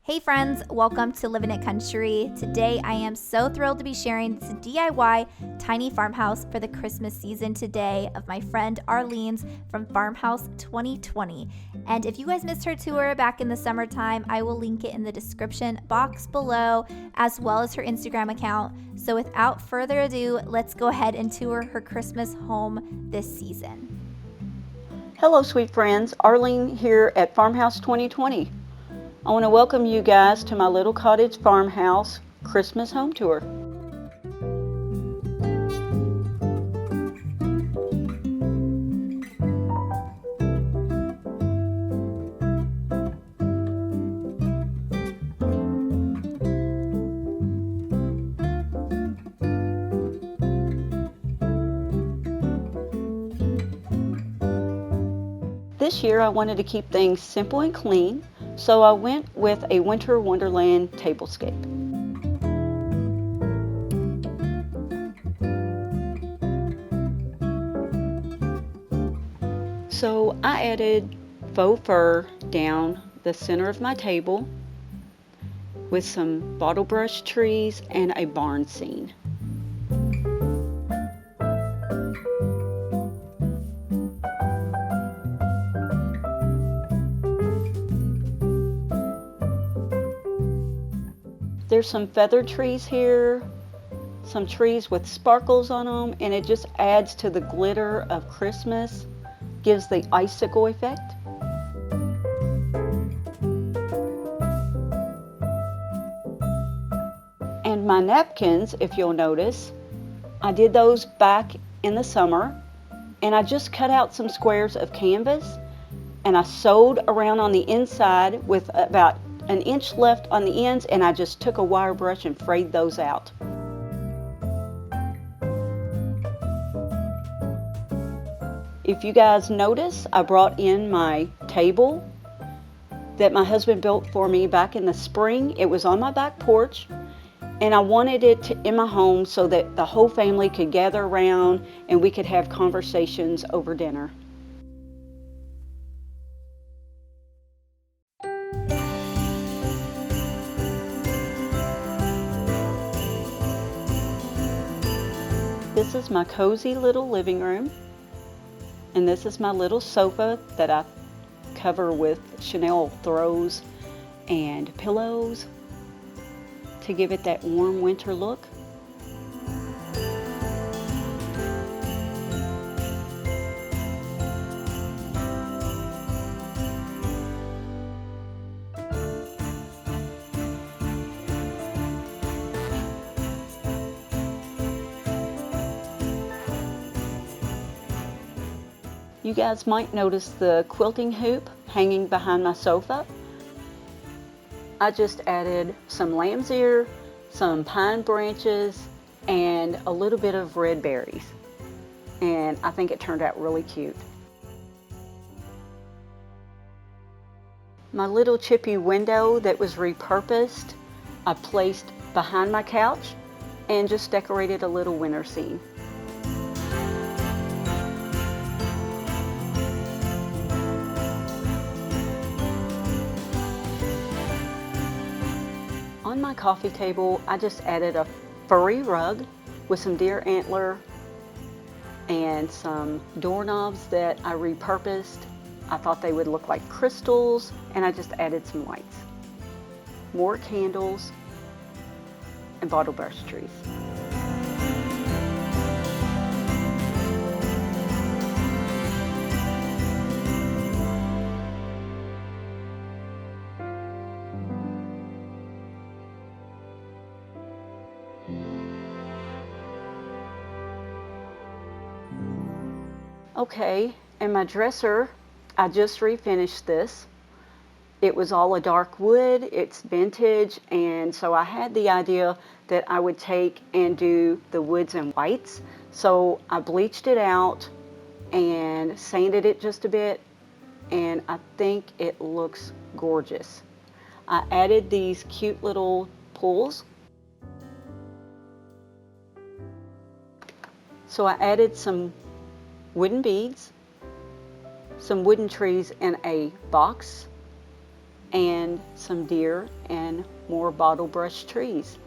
Hey friends, welcome to Living It Country. Today I am so thrilled to be sharing this DIY tiny farmhouse for the Christmas season today of my friend Arlene's from Farmhouse 2020. And if you guys missed her tour back in the summertime, I will link it in the description box below, as well as her Instagram account. So without further ado, let's go ahead and tour her Christmas home this season. Hello sweet friends, Arlene here at Farmhouse 2020. I want to welcome you guys to my little cottage farmhouse Christmas home tour. This year I wanted to keep things simple and clean, so I went with a Winter Wonderland tablescape. So I added faux fur down the center of my table with some bottle brush trees and a barn scene. There's some feather trees here, some trees with sparkles on them, and it just adds to the glitter of Christmas, gives the icicle effect. And my napkins, if you'll notice, I did those back in the summer, and I just cut out some squares of canvas and I sewed around on the inside with about an inch left on the ends, and I just took a wire brush and frayed those out. If you guys notice, I brought in my table that my husband built for me back in the spring. It was on my back porch, and I wanted it in my home so that the whole family could gather around and we could have conversations over dinner. This is my cozy little living room, and this is my little sofa that I cover with Chanel throws and pillows to give it that warm winter look. You guys might notice the quilting hoop hanging behind my sofa. I just added some lamb's ear, some pine branches, and a little bit of red berries. And I think it turned out really cute. My little chippy window that was repurposed, I placed behind my couch and just decorated a little winter scene. On my coffee table, I just added a furry rug with some deer antler and some doorknobs that I repurposed. I thought they would look like crystals, and I just added some lights. More candles and bottle brush trees. Okay, and my dresser, I just refinished this. It was all a dark wood, it's vintage, and so I had the idea that I would take and do the woods and whites. So I bleached it out and sanded it just a bit, and I think it looks gorgeous. I added these cute little pulls. So I added some wooden beads, some wooden trees in a box, and some deer and more bottle brush trees.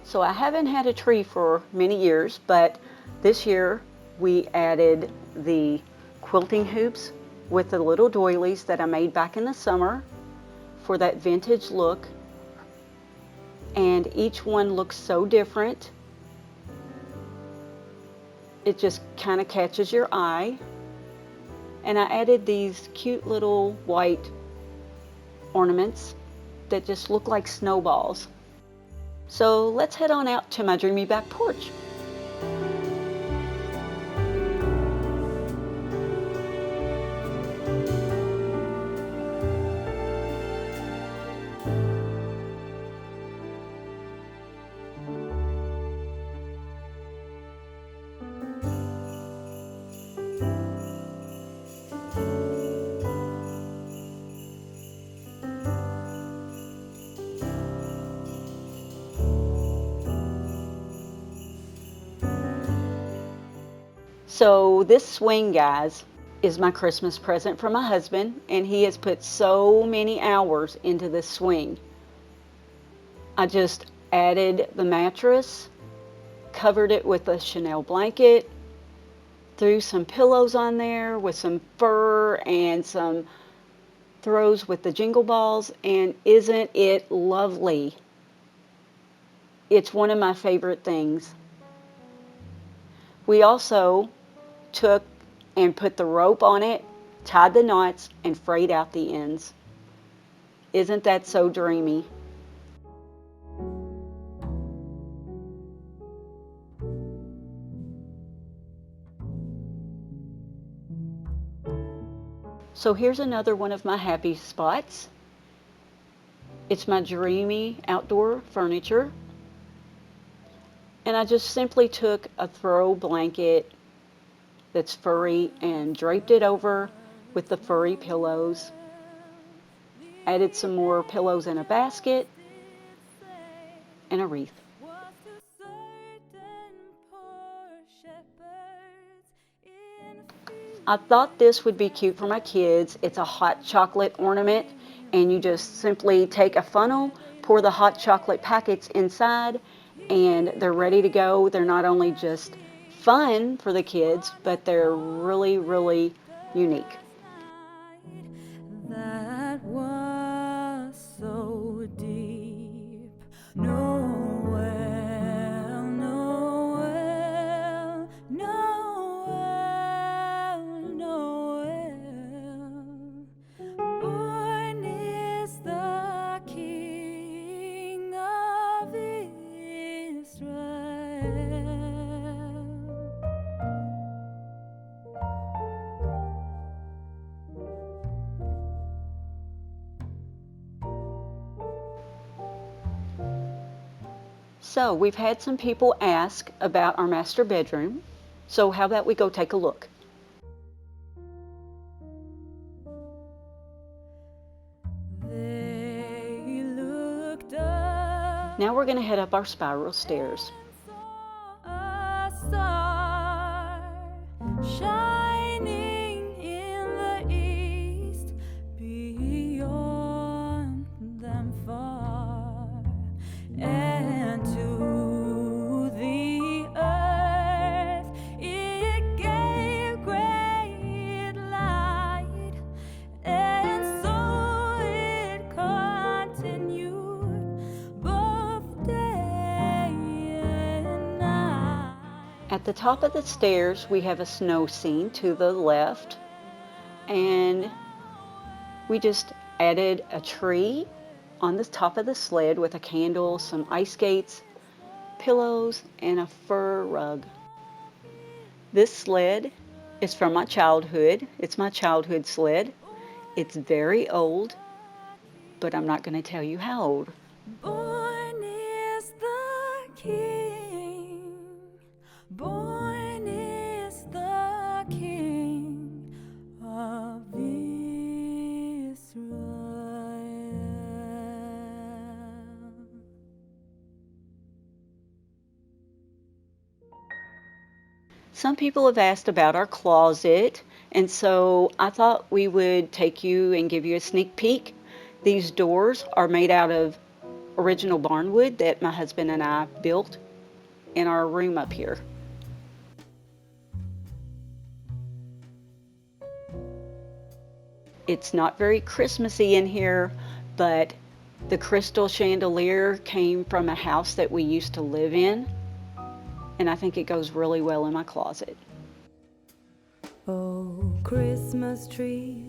So I haven't had a tree for many years, but this year we added the quilting hoops with the little doilies that I made back in the summer for that vintage look. And each one looks so different. It just kind of catches your eye. And I added these cute little white ornaments that just look like snowballs. So let's head on out to my dreamy back porch. So this swing, guys, is my Christmas present from my husband, and he has put so many hours into this swing. I just added the mattress, covered it with a Chanel blanket, threw some pillows on there with some fur and some throws with the jingle balls, and isn't it lovely? It's one of my favorite things. We also took and put the rope on it, tied the knots, and frayed out the ends. Isn't that so dreamy? So here's another one of my happy spots. It's my dreamy outdoor furniture. And I just simply took a throw blanket that's furry and draped it over with the furry pillows. Added some more pillows in a basket and a wreath. I thought this would be cute for my kids. It's a hot chocolate ornament, and you just simply take a funnel, pour the hot chocolate packets inside, and they're ready to go. They're not only just fun for the kids, but they're really, really unique. That was so deep. Noel, Noel, Noel, Noel. Born is the King of Israel. So we've had some people ask about our master bedroom. So how about we go take a look? They looked up Now we're going to head up our spiral stairs. and saw a star shining in the east, beyond them far, and to the earth it gave great light, and so it continued both day and night. At the top of the stairs, we have a snow scene to the left, and we just added a tree on the top of the sled with a candle, some ice skates, pillows, and a fur rug. This sled is from my childhood. It's my childhood sled. It's very old, but I'm not going to tell you how old. Born is the King. Born is the King of Israel. some people have asked about our closet, and so I thought we would take you and give you a sneak peek. These doors are made out of original barnwood that my husband and I built in our room up here. It's not very Christmassy in here, but the crystal chandelier came from a house that we used to live in, and I think it goes really well in my closet. Oh, Christmas tree,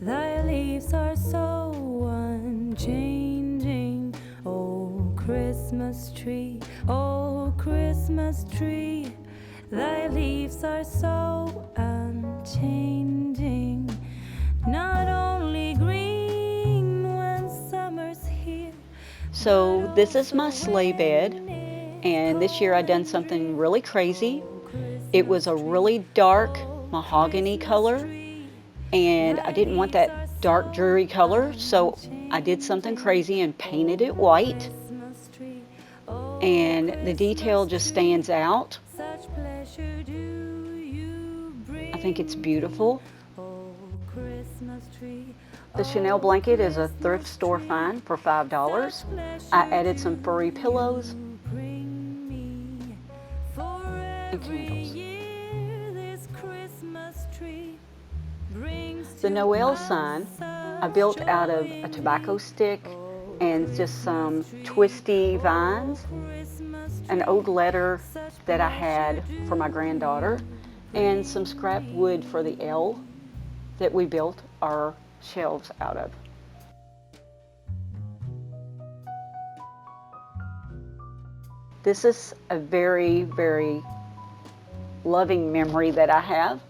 thy leaves are so unchanging. Oh, Christmas tree, thy leaves are so unchanging. Not only green when summer's here. So this is my sleigh bed, and this year I done something really crazy. It was a really dark mahogany color, and I didn't want that dark dreary color, so I did something crazy and painted it white, and the detail just stands out. I think it's beautiful. The Chanel blanket is a thrift store find for $5. I added some furry pillows and candles. The Noel sign I built out of a tobacco stick and just some twisty vines, an old letter that I had for my granddaughter, and some scrap wood for the L that we built our shelves out of. This is a very, very loving memory that I have.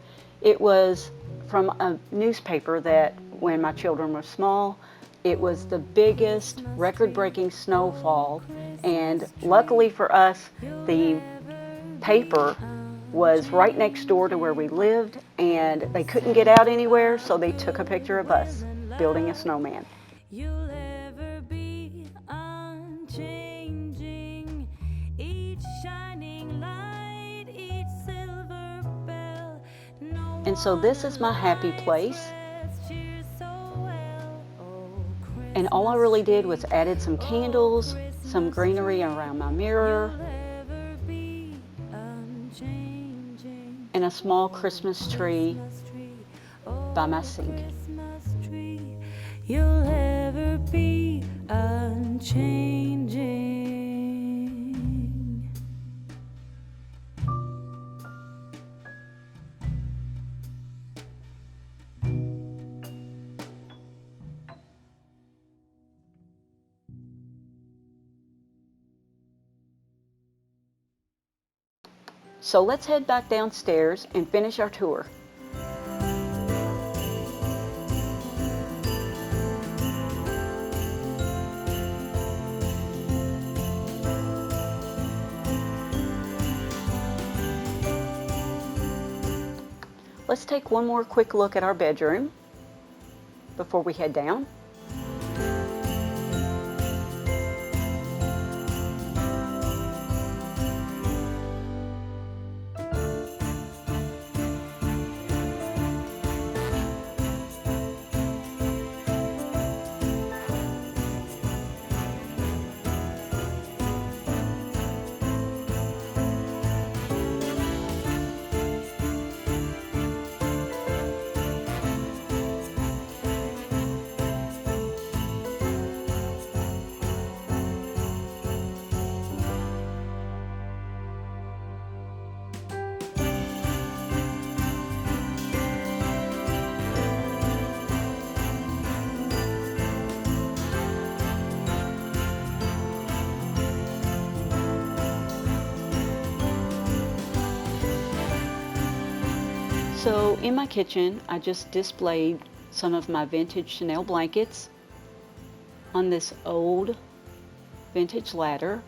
It was from a newspaper that when my children were small, it was the biggest record-breaking snowfall, and luckily for us, the paper was right next door to where we lived, and they couldn't get out anywhere, so they took a picture of us building a snowman. You'll ever be unchanging, each shining light, each silver bell. No And so this is my happy place, and all I really did was added some candles, some greenery around my mirror, and a small Christmas tree by my sink. You'll ever be unchanging. So let's head back downstairs and finish our tour. Let's take one more quick look at our bedroom before we head down. So in my kitchen, I just displayed some of my vintage Chanel blankets on this old vintage ladder.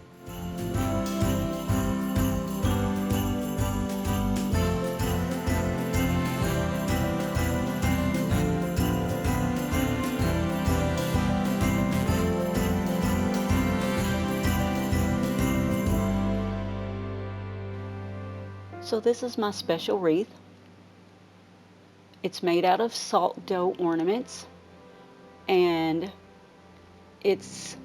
So this is my special wreath. It's made out of salt dough ornaments, and it's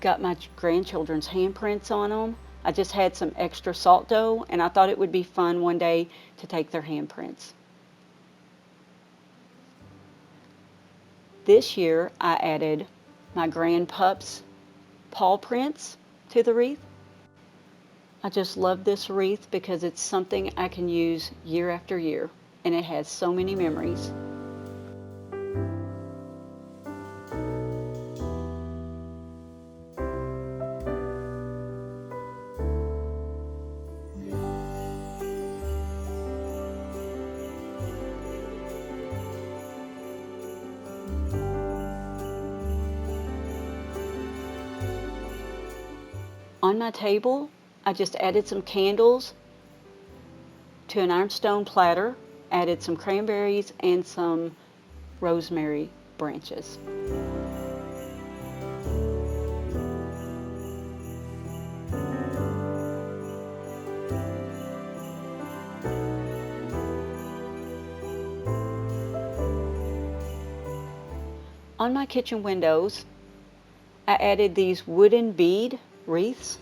got my grandchildren's handprints on them. I just had some extra salt dough, and I thought it would be fun one day to take their handprints. This year, I added my grandpup's paw prints to the wreath. I just love this wreath because it's something I can use year after year, and it has so many memories. On my table, I just added some candles to an ironstone platter, added some cranberries and some rosemary branches. On my kitchen windows, I added these wooden bead wreaths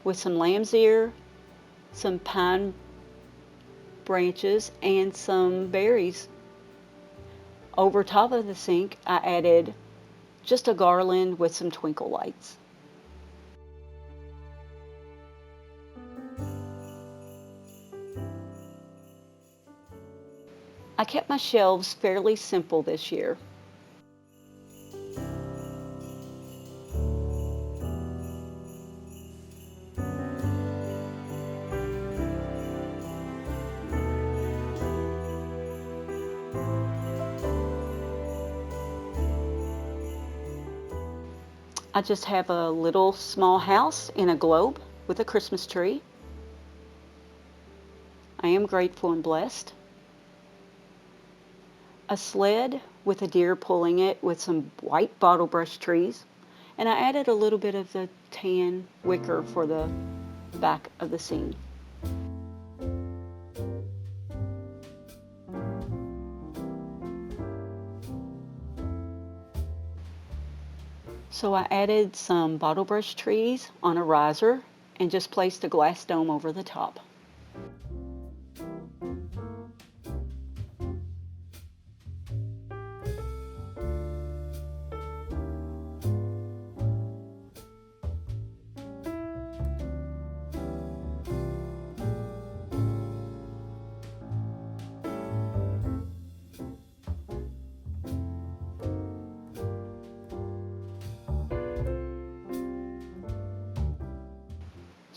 with some lamb's ear, some pine branches, and some berries. Over top of the sink, I added just a garland with some twinkle lights. I kept my shelves fairly simple this year. I just have a little small house in a globe with a Christmas tree. I am grateful and blessed. A sled with a deer pulling it with some white bottle brush trees. And I added a little bit of the tan wicker for the back of the scene. So I added some bottle brush trees on a riser and just placed a glass dome over the top.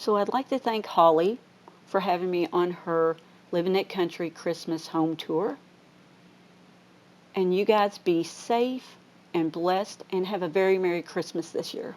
So I'd like to thank Holly for having me on her Living It Country Christmas home tour. And you guys be safe and blessed and have a very Merry Christmas this year.